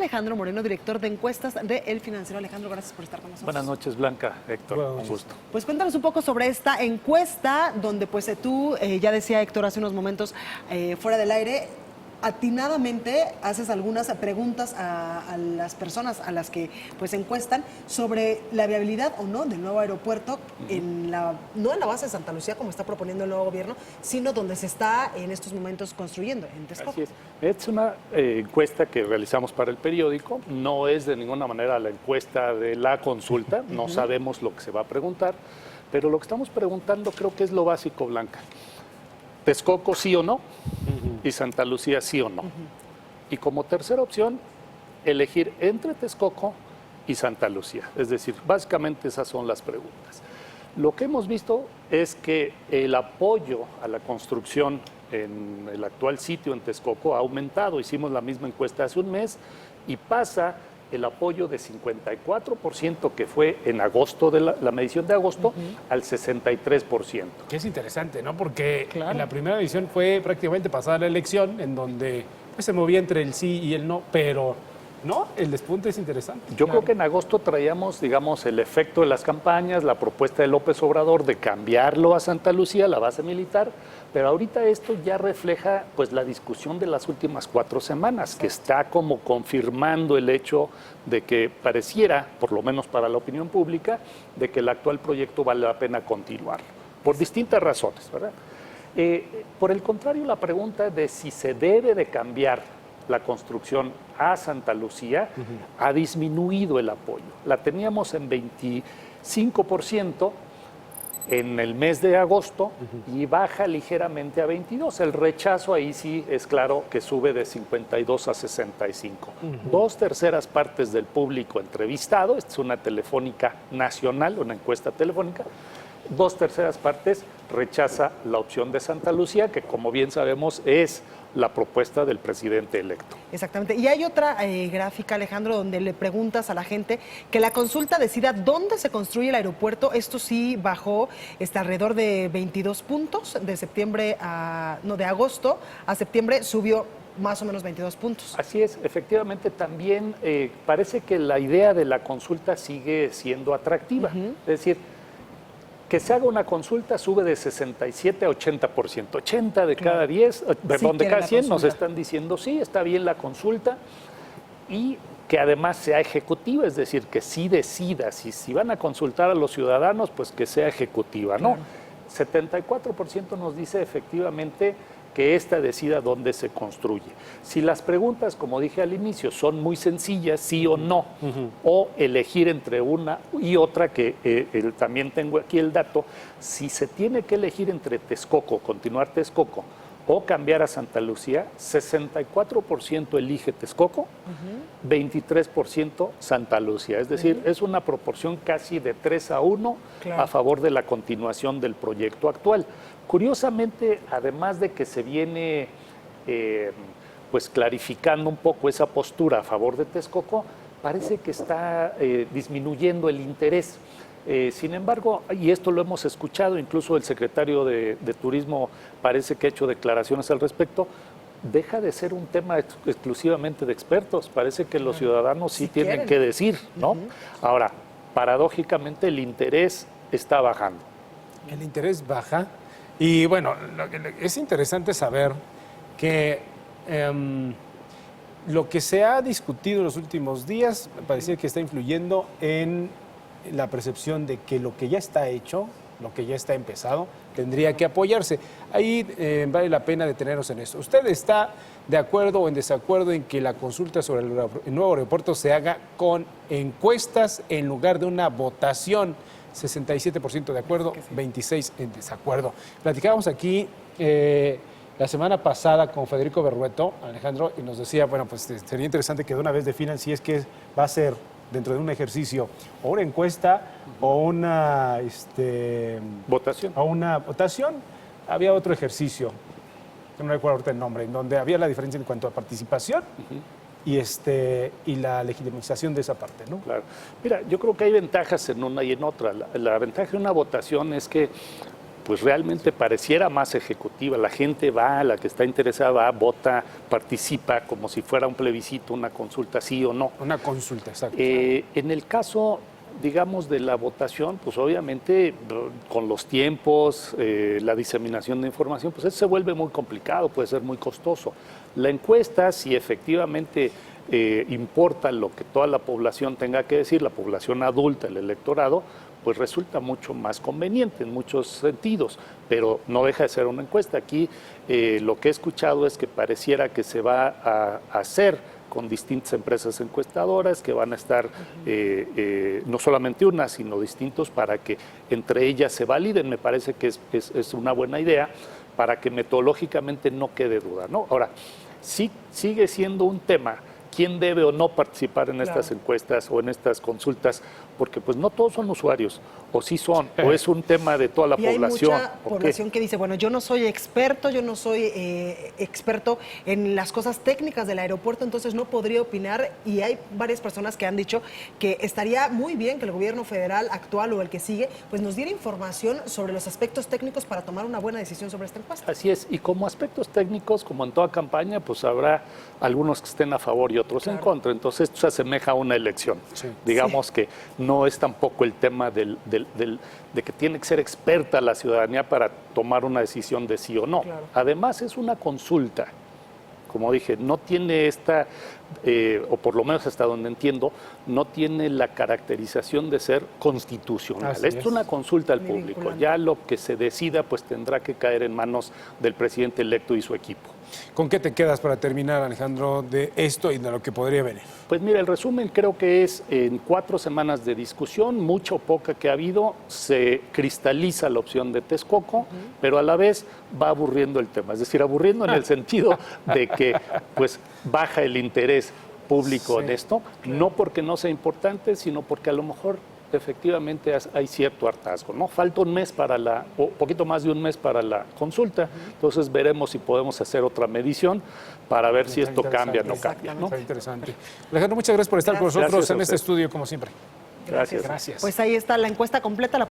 Alejandro Moreno, director de encuestas de El Financiero. Alejandro, gracias por estar con nosotros. Buenas noches, Blanca, Héctor, un gusto. Pues cuéntanos un poco sobre esta encuesta, donde pues tú, ya decía Héctor hace unos momentos, fuera del aire, atinadamente haces algunas preguntas a las personas a las que pues encuestan sobre la viabilidad o no del nuevo aeropuerto, no en la base de Santa Lucía como está proponiendo el nuevo gobierno, sino donde se está en estos momentos construyendo, en Texcoco. Así es. Es una encuesta que realizamos para el periódico, no es de ninguna manera la encuesta de la consulta, no sabemos lo que se va a preguntar, pero lo que estamos preguntando creo que es lo básico, Blanca. Texcoco sí o no, y Santa Lucía sí o no. Y como tercera opción, elegir entre Texcoco y Santa Lucía. Es decir, básicamente esas son las preguntas. Lo que hemos visto es que el apoyo a la construcción en el actual sitio en Texcoco ha aumentado. Hicimos la misma encuesta hace un mes y pasa el apoyo de 54% que fue en agosto, de la medición de agosto, al 63%. Que es interesante, ¿no? Porque en la primera edición fue prácticamente pasada la elección, en donde pues, se movía entre el sí y el no, pero no, el despunte es interesante. Yo creo que en agosto traíamos, digamos, el efecto de las campañas, la propuesta de López Obrador de cambiarlo a Santa Lucía, la base militar, pero ahorita esto ya refleja pues la discusión de las últimas 4 semanas, que está como confirmando el hecho de que pareciera, por lo menos para la opinión pública, de que el actual proyecto vale la pena continuar, por distintas razones, ¿verdad? Por el contrario, la pregunta de si se debe de cambiar la construcción a Santa Lucía ha disminuido el apoyo. La teníamos en 25% en el mes de agosto y baja ligeramente a 22. El rechazo ahí sí es claro que sube de 52 a 65. 2/3 partes del público entrevistado, esta es una telefónica nacional, una encuesta telefónica, 2/3 partes rechaza la opción de Santa Lucía, que como bien sabemos es la propuesta del presidente electo. Exactamente. Y hay otra gráfica, Alejandro, donde le preguntas a la gente que la consulta decida dónde se construye el aeropuerto. Esto sí bajó alrededor de 22 puntos de agosto a septiembre subió más o menos 22 puntos. Así es, efectivamente también parece que la idea de la consulta sigue siendo atractiva. Es decir, que se haga una consulta sube de 67 a 80%. 80 de cada 10, perdón, de cada 100 nos están diciendo sí, está bien la consulta y que además sea ejecutiva, es decir, que sí decida, si van a consultar a los ciudadanos, pues que sea ejecutiva, ¿no? 74% nos dice efectivamente que ésta decida dónde se construye. Si las preguntas, como dije al inicio, son muy sencillas, sí o no, o elegir entre una y otra, que también tengo aquí el dato, si se tiene que elegir entre Texcoco, continuar Texcoco, o cambiar a Santa Lucía, 64% elige Texcoco, 23% Santa Lucía. Es decir, es una proporción casi de 3-1 a favor de la continuación del proyecto actual. Curiosamente, además de que se viene pues clarificando un poco esa postura a favor de Texcoco, parece que está disminuyendo el interés. Sin embargo, y esto lo hemos escuchado, incluso el secretario de Turismo parece que ha hecho declaraciones al respecto, deja de ser un tema exclusivamente de expertos, parece que los ciudadanos sí tienen que decir, ¿no? Ahora, paradójicamente el interés está bajando. El interés baja y bueno, es interesante saber que lo que se ha discutido en los últimos días parece que está influyendo en la percepción de que lo que ya está hecho, lo que ya está empezado, tendría que apoyarse. Ahí vale la pena detenernos en eso. ¿Usted está de acuerdo o en desacuerdo en que la consulta sobre el nuevo aeropuerto se haga con encuestas en lugar de una votación? 67% de acuerdo, 26% en desacuerdo. Platicábamos aquí la semana pasada con Federico Berrueto, Alejandro, y nos decía, bueno, pues sería interesante que de una vez definan si es que va a ser dentro de un ejercicio o una encuesta o una votación. O una votación. Había otro ejercicio, no recuerdo ahorita el nombre, en donde había la diferencia en cuanto a participación y la legitimización de esa parte, ¿no? Claro. Mira, yo creo que hay ventajas en una y en otra. La ventaja de una votación es que pues realmente pareciera más ejecutiva. La gente va, la que está interesada va, vota, participa como si fuera un plebiscito, una consulta, sí o no. Una consulta, exacto. En el caso, digamos, de la votación, pues obviamente con los tiempos, la diseminación de información, pues eso se vuelve muy complicado, puede ser muy costoso. La encuesta, si efectivamente importa lo que toda la población tenga que decir, la población adulta, el electorado, pues resulta mucho más conveniente en muchos sentidos, pero no deja de ser una encuesta. Aquí lo que he escuchado es que pareciera que se va a hacer con distintas empresas encuestadoras que van a estar, no solamente una, sino distintos para que entre ellas se validen. Me parece que es una buena idea para que metodológicamente no quede duda, ¿no? Ahora, sí sigue siendo un tema quién debe o no participar en estas encuestas o en estas consultas, porque pues no todos son usuarios, o sí son, o es un tema de toda la población. Hay mucha población que dice, bueno, yo no soy experto, yo no soy experto en las cosas técnicas del aeropuerto, entonces no podría opinar, y hay varias personas que han dicho que estaría muy bien que el gobierno federal actual o el que sigue, pues nos diera información sobre los aspectos técnicos para tomar una buena decisión sobre esta encuesta. Así es, y como aspectos técnicos, como en toda campaña, pues habrá algunos que estén a favor y otros en contra, entonces esto se asemeja a una elección. Sí. Digamos que no es tampoco el tema de que tiene que ser experta la ciudadanía para tomar una decisión de sí o no. Claro. Además es una consulta, como dije, no tiene esta, o por lo menos hasta donde entiendo, no tiene la caracterización de ser constitucional. Así Esto es una consulta al Ni público. vinculante. Ya lo que se decida pues tendrá que caer en manos del presidente electo y su equipo. ¿Con qué te quedas para terminar, Alejandro, de esto y de lo que podría venir? Pues mira, el resumen creo que es en 4 semanas de discusión, mucha o poca que ha habido, se cristaliza la opción de Texcoco, pero a la vez va aburriendo el tema. Es decir, aburriendo en el sentido de que pues baja el interés público en esto, no porque no sea importante, sino porque a lo mejor efectivamente hay cierto hartazgo, ¿no? Falta un mes o poquito más de un mes para la consulta, entonces veremos si podemos hacer otra medición para ver si esto cambia o no cambia, ¿no? Está interesante. Alejandro, muchas gracias por estar con nosotros Gracias a en este usted. estudio, como siempre. Gracias. Gracias. Pues ahí está la encuesta completa.